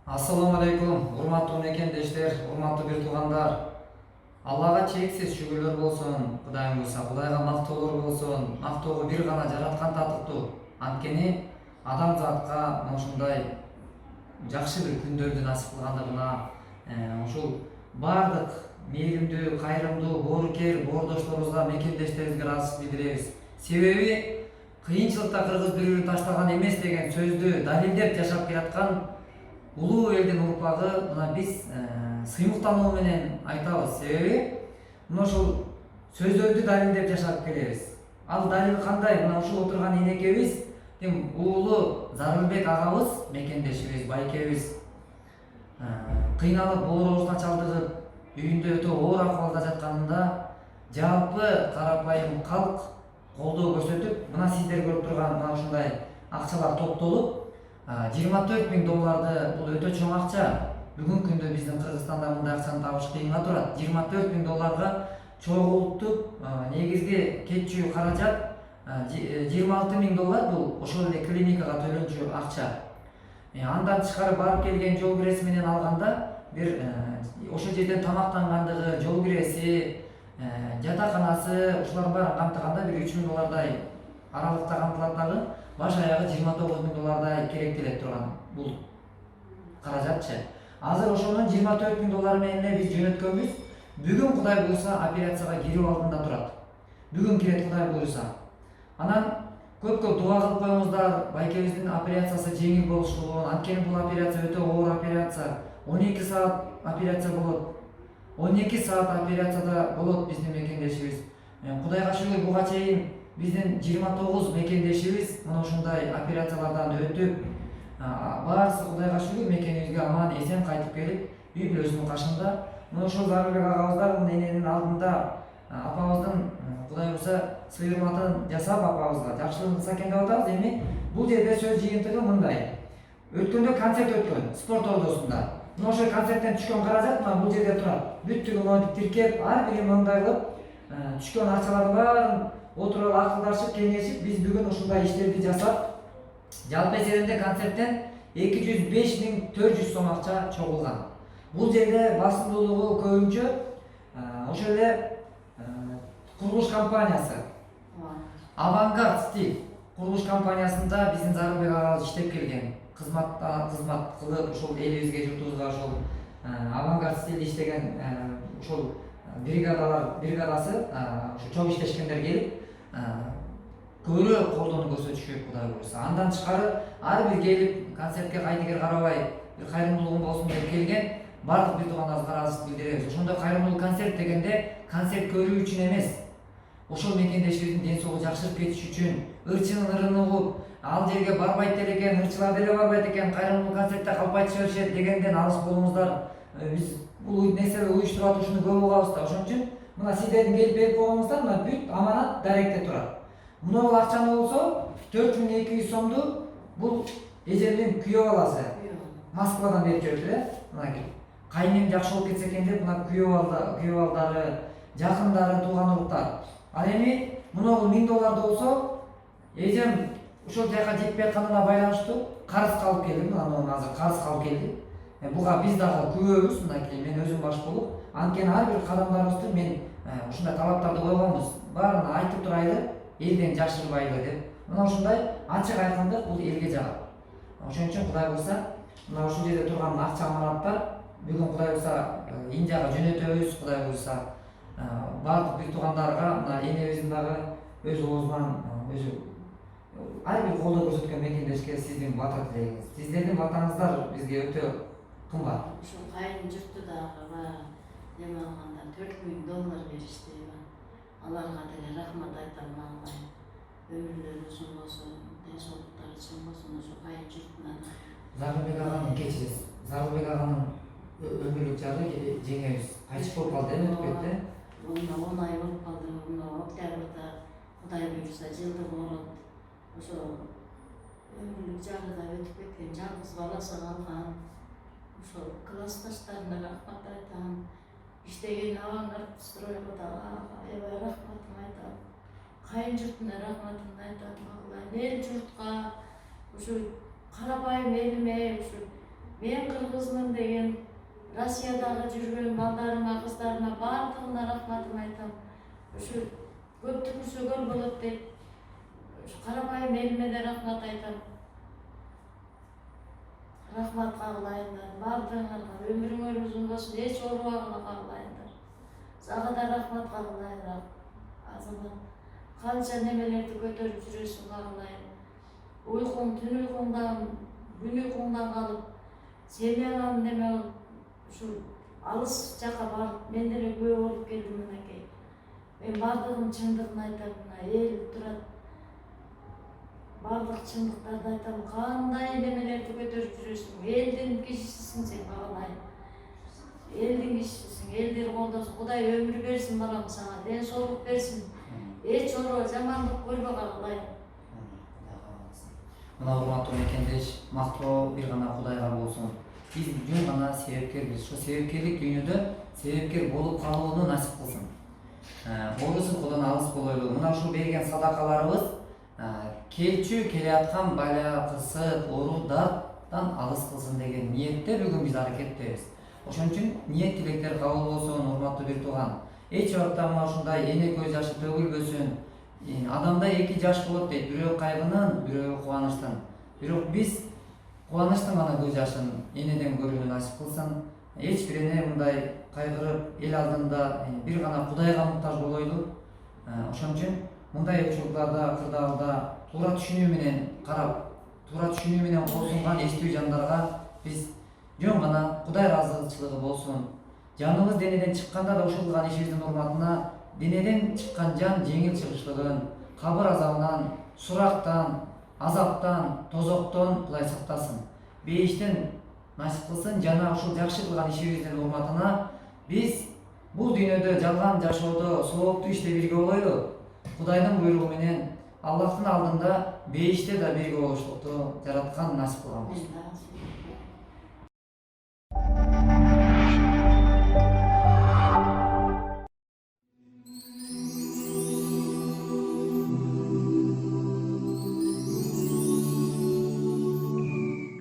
Assalamu alaikum, урматтуу мекендештер, урматтуу бир туугандар. Аллага чексиз шүгүрлөр болсун, Кудайым буйрса, Кудайга мактоолор болсун. Мактоого бир гана жараткан татыктуу. Анткени адамзатка мына ушундай жакшы бир күндөрдү насип кылгандыгына, ушул бардык мээримдүү, кайрымдуу, боорукер боордошторубузга, мекендештерибизге ыраазычылык билдиребиз. Себеби кыйынчылыкта кыргыз бири-бирин таштаган эмес деген сөздү далилдеп жашап келаткан улуу элдин урпагы мына биз сыймыктануу менен айтабыз. Себеби мына ушул сөздөрдү далилдеп жашап келебиз. Ал далил кандай? Мына ушул отурган энекебиз, уулу Зарылбек агабыз, мекендешибиз, байкебиз кыйналып ооруна чалдыгып, үйүндө өтө оор акыбалда жатканында жалпы карапайым калк колдоо көрсөтүп, мына сиздер көрүп турган мына ушундай акчалар топтолуп, $24.000 бул өтө чоң акча. Бүгүнкү күндө биздин Кыргызстанда мындай акчаны табыш кыйынга турат. $24.000 чогуу улуттук негизги кетчү каражат. $26.000 бул ошол эле клиникага төлөнчү акча. Андан тышкары барып келген жол киреси менен алганда бир ошол жерден тамактангандыгы, жол киреси, жатаканасы ушулардын баарын камтыганда бир $3.000 аралыкта камтылат дагы. Баш аягы $29.000 керектелет турган бул каражатчы. Азыр ошонун $24.000 менен эле биз жөнөткөнбүз. Бүгүн Кудай буйрса операцияга кирип алдында турат. Бүгүн кирет Кудай буйрса. Анан көп дуа кылып коюңуздар, байкебиздин операциясы жеңил болушун. Анткени бул операция өтө оор операция. 12 саат операция болот. 12 саат операцияда болот биздин мекендешибиз. Кудайга шүгүр, буга чейин биздин 29 мекендешибиз мына ушундай операциялардан өтүп, баарысы Кудайга шүгүр мекенибизге аман эсен кайтып келип, үй бүлөсүнүн кашында. Мына ошол Зарылбек агабыздар эненин алдында апабыздын Кудай буйрса сыйырматын жасап апабызга жакшылыгын кылса экен деп атабыз. Эми бул жерде сөз жыйынтыгы мындай. Өткөндө концерт өткөн спорт ордосунда. Мына ошол концерттен түшкөн каражат мына бул жерде турат. Бүттүгү монтип тиркеп, ар бири мындай кылып түшкөн акчалардын баарын отуруп акылдашып, кеңешип, биз бүгүн ушундай иштерди жасап, жалпы эсебинде концерттен 205.400 сом акча чогулган. Бул жерде басымдуулугу көбүнчө ошол эле курулуш компаниясы Авангард стиль курулуш компаниясында биздин Зарылбек агабыз иштеп келген. Кызмат кылып, ушул элибизге, журтубузга ошол Авангард стиль иштеген ушул бригадасы ушу чоң иштешкендер келип көбүрөөк колдоону көрсөтүшүп Кудай буйрса. Андан тышкары ар бир келип концертке кайдыгер карабай бир кайрымдуулугум болсун деп келген бардык бир туугандарыбызга ыраазычылык билдиребиз. Ошондой кайрымдуулук концерт дегенде концерт көрүү үчүн эмес, ошол мекендешибиздин ден соолугу жакшырып кетиш үчүн, ырчынын ырын угуп, ал жерге барбайт экен, ырчылар деле барбайт экен, кайрымдуулук концертте калпай жиберишет дегенден алыс болуңуздар. Биз бул нерсени уюштуруп атышыны көп угабыз да. Ошон үчүн мына сиздердин келип берип койгонуңуздар мына бүт аманат даректе турат. Мына акчаны болсо 4200 сомду бул эжемдин күйөө баласы Москвадан берип жүрөт мына кайнем жакшы болуп кетсе экен деп мына күйөө балдары, жакындары, тууган уруктар. Ал эми мына бул $1000 болсо эжем ошол жака жетпей атканына байланыштуу карыз калып келди. Мына азыр карыз калып келди. Буга биз дагы күбөбүз, мынакей мен өзүм баш болуп, анткени ар бир кадамдарыбызды мен ушундай талаптарды койгонбуз. Баарын айтып турайлы, элден жашырбайлы деп. Мына ушундай ачык айкындык бул элге жагат. Ошон үчүн Кудай буйрса, мына ушул жерде турган акча аманаттар бүгүн Кудай буйрса Индияга жөнөтөбүз. Кудай буйрса бардык бир туугандарга, мына энебиздин дагы өз оозунан өзү ар бир колдоо көрсөткөн мекендешке сиздин бата тилегиңиз. Сиздердин батаңыздар бизге өтө кымбат. Ушул кайын журтту дагы эме алганда $4000 беришти. Аларга деле рахмат айтам албай. Өмүрлөрү узун болсун, ден соолуктары чың болсун ошо кайын журтуна. Зарылбек аганын кечириз. Зарылбек аганын өмүрлүк жагы жеңебиз кайтыш болуп калды, өтүп кетти. Мына 10 ай болуп калды. Мына октябрда Кудай буйрса жылдык болот. Ошо өмүрлүк жагы да өтүп кеткен, жалгыз баласы калган. Ошо классташтарына рахмат айтам. Иштеген Авангард стройго дагы аябай рахматымды айтам. Кайын журтуна рахматымды айтам. Эл журтка ушу карабайым элиме ушу мен кыргызмын деген Россиядагы жүргөн балдарыма, кыздарыма бардыгына рахматымды айтам. Ушу көп түкүрсөгөр болот дейт. Ушу карабайым элиме да рахмат айтам. Рахмат кагылайындар бардыгыңарга. Өмүрүңөр узун болсун, эч оорубагыла кагылайындар. Сага да рахмат кагылайын. Азамат канча немелерди көтөрүп жүрөсүң кагылайын. Уйкуң, түн уйкуңдан, күн уйкуңдан калып, семьяңан неме кылып, ушу алыс жака барып, мен деле күбө болуп келдим мынакей. Мен бардыгын чындыгын айтам, мына эл турат. Бардык чындыктарды айтам, кандай немелерди көтөрүп жүрөсүң, элдин кишисисиң сен кагылайын. Элдин кишисиң, элдер колдосун, Кудай өмүр берсин балам сага, ден соолук берсин. Эч ооруба, жамандык көрбө кагылайын. Мына урматтуу мекендеш, мактоо бир гана Кудайга болсун. Биз жөн гана себепкербиз. Ошо себепкерлик дүйнөдө себепкер болуп калууну насип кылсын. Оорусу Кудайдан алыс болойлу. Мына ушул берген садакаларыбыз келчү келаткан бала, кысык, оору, дарттан алыс кылсын деген ниетте бүгүн биз аракеттебиз. Ошон үчүн ниет тилектер кабыл болсун, урматтуу бир тууган. Эч убакта мына ушундай эне көз жашы төгүлбөсүн. Адамда эки жаш болот дейт, бирөө кайгынын, бирөө кубанычтын. Бирок биз кубанычтын гана көз жашын энеден көрүүнү насип кылсын. Эч бир эне мындай кайгырып эл алдында бир гана Кудайга муктаж болойлу. Ошон үчүн мындай учурларда, кырдаалда туура түшүнүү менен карап, туура түшүнүү менен кол сунган эстүү жандарга биз жөн гана Кудай ыраазычылыгы болсун. Жаныбыз денеден чыкканда да ушул кылган ишибиздин урматына денеден чыккан жан жеңил чыгышлыгын, кабыр азабынан, сурактан, азаптан, тозоктон Кудай сактасын. Бейиштен насип кылсын жана ушул жакшы кылган ишибиздин урматына биз бул дүйнөдө жалган жашоодо, сооптуу иште бирге болойлу. Кудайдын буйругу менен Аллахтын алдында бейиште да бирге болуштукту жараткан насип кылган болсун.